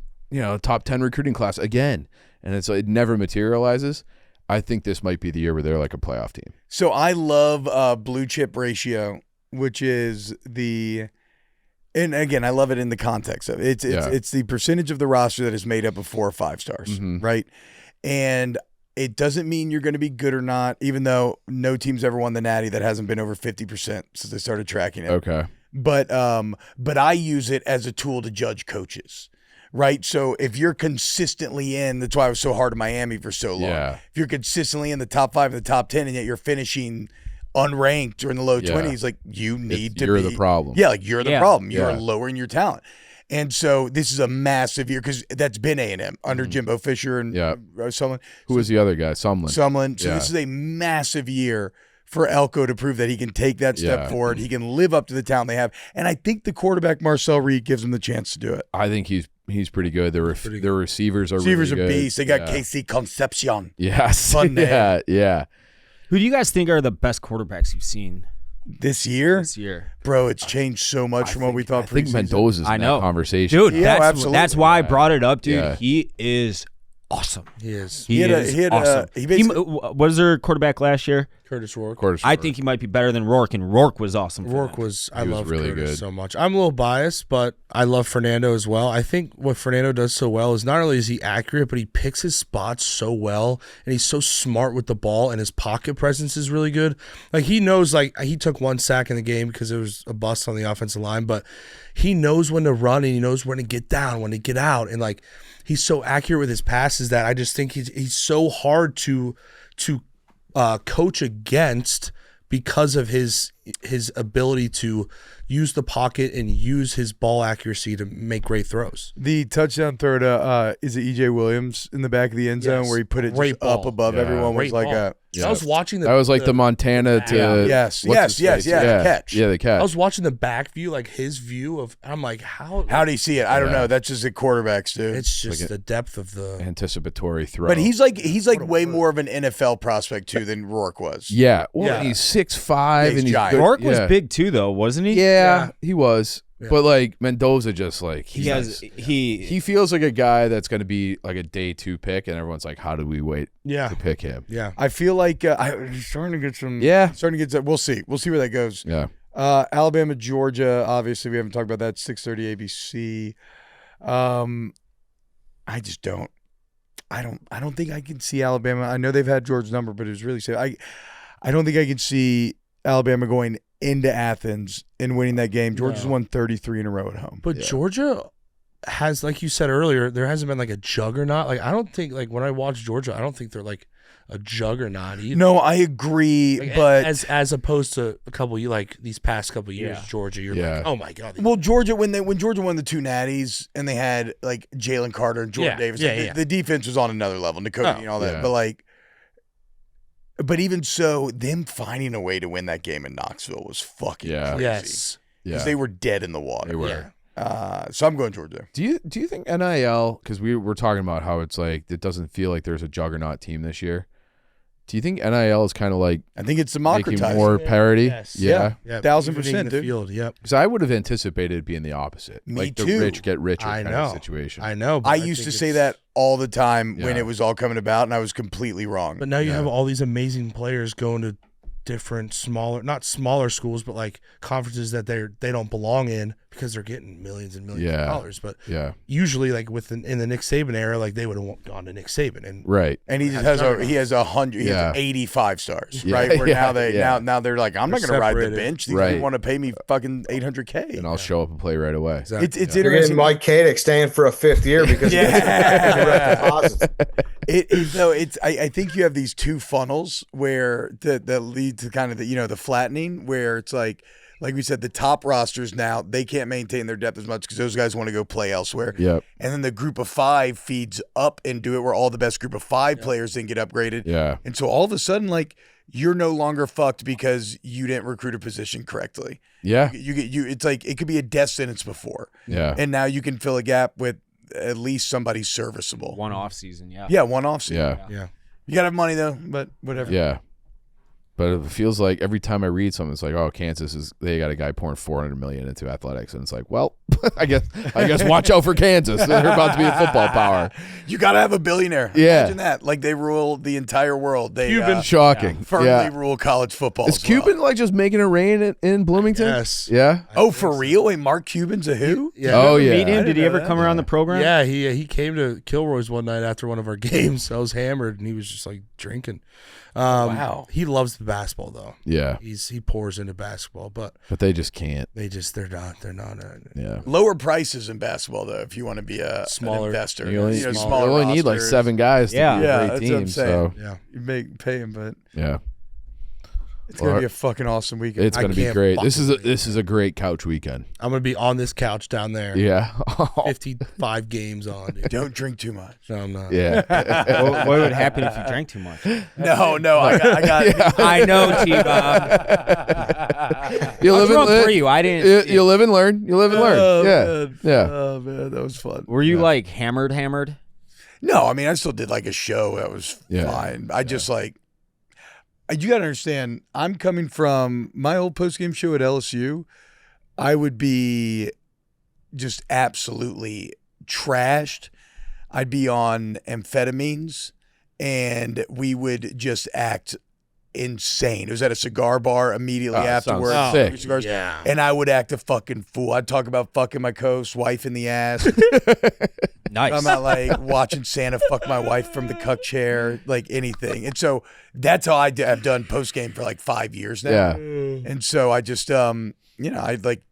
top 10 recruiting class again. and it never materializes. I think this might be the year where they're like a playoff team. So I love blue chip ratio, which is and again, I love it in the context of it. It's the percentage of the roster that is made up of 4 or 5 stars, right? And it doesn't mean you're going to be good or not, even though no team's ever won the Natty that hasn't been over 50% since they started tracking it. Okay. But I use it as a tool to judge coaches, right? So if you're consistently that's why I was so hard in Miami for so long. Yeah. If you're consistently in the top 5 and the top 10, and yet you're finishing unranked or in the low 20s, like you need to be. You're the problem. Yeah, like you're the problem. You're lowering your talent. And so this is a massive year because that's been A&M under Jimbo Fisher and Sumlin. Who was the other guy? Sumlin. So this is a massive year for Elko to prove that he can take that step forward. He can live up to the talent they have. And I think the quarterback, Marcel Reed, gives him the chance to do it. I think he's pretty good. Their receivers are Receivers really are good. beasts. They got Casey Concepcion. Yes. Fun name. Yeah. Who do you guys think are the best quarterbacks you've seen this year? this year? Bro, it's changed so much from what we thought. I think Mendoza's in that conversation. Dude, Yeah, absolutely. that's why I brought it up, dude. Yeah. He is awesome. He is. He is awesome. Was their quarterback last year? Curtis Rourke. I think he might be better than Rourke, and Rourke was awesome. Rourke was. I love really Curtis good. so much. I'm a little biased, but I love Fernando as well. I think what Fernando does so well is not only is he accurate, but he picks his spots so well, and he's so smart with the ball, and his pocket presence is really good. Like he knows, like he took 1 sack in the game because there was a bust on the offensive line, but he knows when to run and he knows when to get down, when to get out, and like he's so accurate with his passes that I just think he's so hard to coach against because of his ability to use the pocket and use his ball accuracy to make great throws. The touchdown throw to is it EJ Williams in the back of the end zone where he put it just up above everyone was like a. I was watching that was like the Montana to yes, catch. Yeah, the catch. I was watching the back view, like his view of. I'm like, how do you see it? I don't know. That's just the quarterbacks, dude. It's just like the depth of the anticipatory throw. But he's like way more of an NFL prospect too than Rourke was. Yeah, well, he's 6'5" and he's giant. Rourke was big too, though, wasn't he? Yeah, he was. Yeah. But like Mendoza, just like he feels like a guy that's going to be like a day 2 pick, and everyone's like, "How do we wait to pick him?" Yeah, I feel like I'm starting to get some. Starting to get some. We'll see where that goes. Yeah. Alabama, Georgia. Obviously, we haven't talked about that. 6:30 ABC. I just don't. I don't think I can see Alabama. I know they've had Georgia's number, but it was really sad. I don't think I can see Alabama going into Athens and winning that game. Georgia's won 33 in a row at home. But Georgia has, like you said earlier, there hasn't been like a juggernaut. Like I don't think, like when I watch Georgia, I don't think they're like a juggernaut either. No, I agree, like, but as opposed to a couple like these past couple years, Georgia, you're like, oh my god. Well, Georgia when Georgia won the 2 natties and they had like Jalen Carter and Jordan Davis, the defense was on another level, Nakobe and all that. But even so, them finding a way to win that game in Knoxville was fucking crazy. Yes. Because they were dead in the water. They were. So I'm going Georgia. Do you think NIL, because we were talking about how it's like it doesn't feel like there's a juggernaut team this year. Do you think NIL is kind of like I think it's democratized. making more parity? Yes. Yeah. 1000%, the dude. field. Yep. Because I would have anticipated it being the opposite. Me like too. the rich get richer I kind know. of situation. I know. But I used to say that all the time when it was all coming about, and I was completely wrong. But now you have all these amazing players going to different not smaller schools, but like conferences that they don't belong in because they're getting millions and millions of dollars. But usually, like in the Nick Saban era, like they would have gone to Nick Saban and and he just has 100, he has 85 stars, right? Where now they're like, I'm not going to ride the bench. These people want to pay me fucking $800K, and I'll show up and play right away. Exactly. It's You're interesting. getting Mike Katic staying for a 5th year because I think you have these 2 funnels where that lead to kind of the flattening, where it's like we said, the top rosters now, they can't maintain their depth as much because those guys want to go play elsewhere. Yep. And then the group of 5 feeds up and do it where all the best group of 5 players then get upgraded. Yeah. And so all of a sudden, like, you're no longer fucked because you didn't recruit a position correctly. Yeah. It's like it could be a death sentence before. Yeah. And now you can fill a gap with at least somebody serviceable. One off season, Yeah, one off season. Yeah. You gotta have money though, but whatever. Yeah. But it feels like every time I read something, it's like, oh, they got a guy pouring $400 million into athletics, and it's like, well, I guess watch out for Kansas. They're about to be a football power. You got to have a billionaire. Yeah. Imagine that. Like they rule the entire world. They shocking. Firmly rule college football. Is Cuban like just making it rain in Bloomington? Yes. Yeah. Oh, for real? Wait, Mark Cuban's a who? Yeah. Oh yeah. Meet him? Did he ever come around the program? Yeah, he came to Kilroy's one night after one of our games. I was hammered, and he was just like drinking. Wow. He loves the basketball though. Yeah. He pours into basketball, but they just can't. they're not. Yeah. Lower prices in basketball though. If you want to be a Smaller an investor, You only, smaller you only need like rosters. 7 guys to Yeah. be a Yeah, great that's team. what I'm saying. So Yeah. You pay him, but yeah, it's gonna be a fucking awesome weekend. it's I gonna be can't great. This fucking is a great couch weekend. I'm gonna be on this couch down there. Yeah. 55 games on. Dude. Don't drink too much. No, I'm not. Yeah. What would happen if you drank too much? No, I got I know, T-Bob. You I was live wrong and for you. I didn't. you live and learn. You live and learn. Oh, Yeah. man. Yeah. Oh man, that was fun. Were you like hammered? No, I mean I still did like a show. That was fine. I just like you got to understand. I'm coming from my old post game show at LSU. I would be just absolutely trashed. I'd be on amphetamines, and we would just act insane. It was at a cigar bar immediately afterwards. sick. Cigars, Yeah. and I would act a fucking fool. I'd talk about fucking my co-host's wife in the ass. Nice. I'm not like watching Santa fuck my wife from the cuck chair, like anything. And so that's how I've done post game for like 5 years now. Yeah. And so I just, I'd like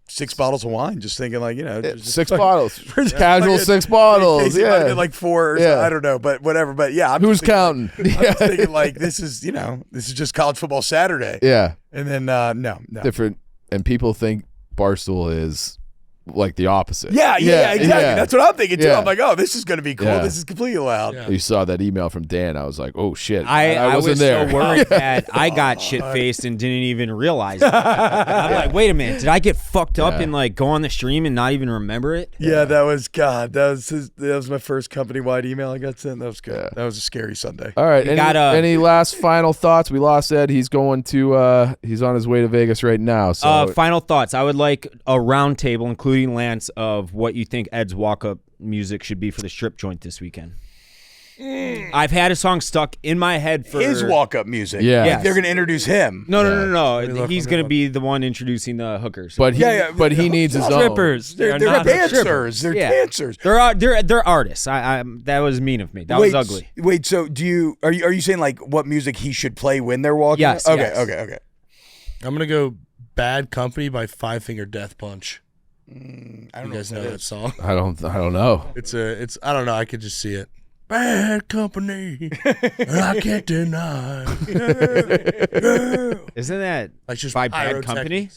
6 bottles of wine, just thinking like, just 6 fucking- bottles. just Casual fucking- 6 bottles. Casey might have Yeah. been like 4 or Yeah. I don't know, but whatever. But yeah, I'm Who's just thinking, counting? I'm just thinking like this is just college football Saturday. Yeah. And then no. Different. And people think Barstool is like the opposite. Yeah, exactly. Yeah. That's what I'm thinking too. Yeah. I'm like, oh, this is going to be cool. Yeah. This is completely loud. Yeah. You saw that email from Dan. I was like, oh shit. I wasn't was there. so worried that I got shit faced and didn't even realize it. I'm like, wait a minute, did I get fucked up Yeah. and like go on the stream and not even remember it? Yeah, that was that was my first company wide email I got sent. That was good. Yeah. That was a scary Sunday. All right. You Any, gotta- any last final thoughts? We lost Ed. He's going to he's on his way to Vegas right now. So Final thoughts. I would like a round table, including Lance, of what you think Ed's walk-up music should be for the strip joint this weekend. I've had a song stuck in my head for His walk up music. Yeah. Like, Yes. they're going to introduce him. No. Let me look, He's let me going to look. be the one introducing the hookers. but he Yeah, he needs his own. Strippers. They're not dancers. They're Yeah. dancers. They're artists. That was mean of me. That was ugly. Wait, so are you saying like what music he should play when they're walking? Yes, Okay, yes. okay. I'm gonna go "Bad Company" by Five Finger Death Punch. I don't You know guys what know that that is. song? I don't know. It's I don't know. I could just see it. Bad company, I can't deny. Isn't that Like just by Bad pyrotechnics. Company?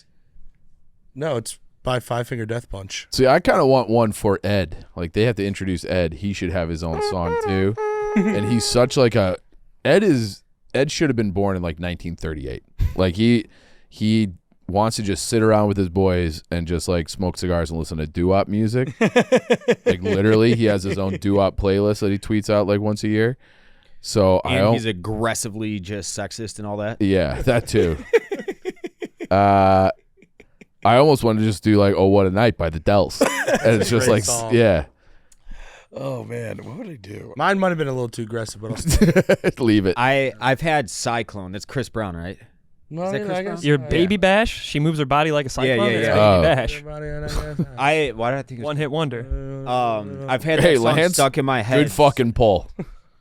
No, it's by Five Finger Death Punch. See, I kind of want one for Ed. Like they have to introduce Ed. He should have his own song too. And he's such like a Ed should have been born in like 1938. Like he wants to just sit around with his boys and just like smoke cigars and listen to doo-wop music. Like literally, he has his own doo-wop playlist that he tweets out like once a year. So And he's aggressively just sexist and all that. yeah, that too. I almost want to just do like "Oh What a Night" by the Dells, and it's just great like song. yeah, Oh man, what would I do? Mine might have been a little too aggressive, but I'll still. leave it. I've had Cyclone. That's Chris Brown, right? No, Is that Chris I Brown? guess. Your baby bash, she moves her body like a cyclone. yeah, It's yeah. Baby Oh. bash. Why did I think it was One hit wonder. I've had Hey, that song Lance, stuck in my head. Good fucking pull.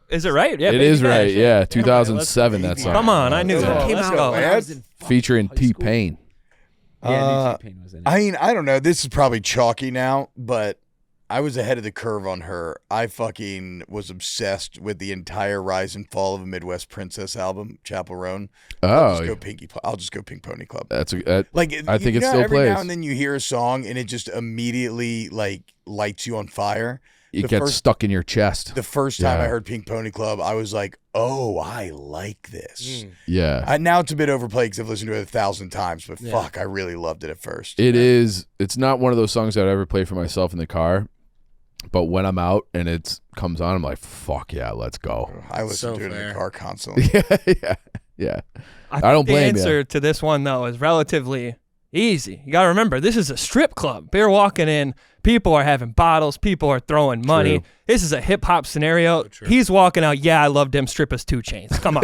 Is it right? Yeah, It Baby is Bash. right. Yeah, 2007. That song. Come on, I knew Come that. on, Came Let's out go. when I was in Featuring high T school. Pain. Yeah, T-Pain was in it. I mean, I don't know. This is probably chalky now, but I was ahead of the curve on her. I fucking was obsessed with the entire Rise and Fall of a Midwest Princess album, Chapel Roan. I'll just go Pink Pony Club. That's a, Like I think it still every plays. now and then you hear a song and it just immediately like lights you on fire. it The gets first- stuck in your chest. The first time Yeah. I heard Pink Pony Club, I was like, "Oh, I like this." Yeah, Now it's a bit overplayed because I've listened to it 1,000 times, but fuck, I really loved it at first. it is. It's not one of those songs that I ever play for myself in the car. But when I'm out and it comes on, I'm like, fuck yeah, let's go. I listen So to it in fair. the car constantly. yeah. Yeah. I don't blame the answer you. to this one, though, is relatively easy. You got to remember, this is a strip club. They're walking in. People are having bottles. People are throwing money. True. This is a hip-hop scenario. He's walking out, yeah, I love them strippers 2 Chainz. Come on.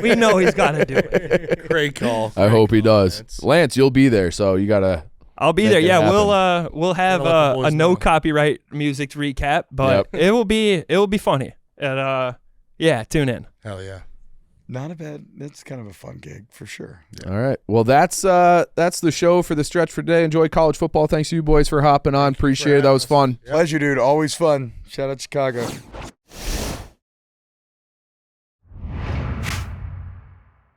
We know he's got to do it. Great call. I hope he does. Lance. Lance, you'll be there, so you got to. I'll be Make there. it Yeah, happen. we'll have Gotta let the a boys no know. copyright music recap, but it will be funny. And yeah, tune in. Hell yeah. Not a bad. That's kind of a fun gig for sure. All right. Well, that's the show for the stretch for today. Enjoy college football. Thanks to you boys for hopping on. Appreciate it. That was fun. Pleasure, dude. Always fun. Shout out Chicago.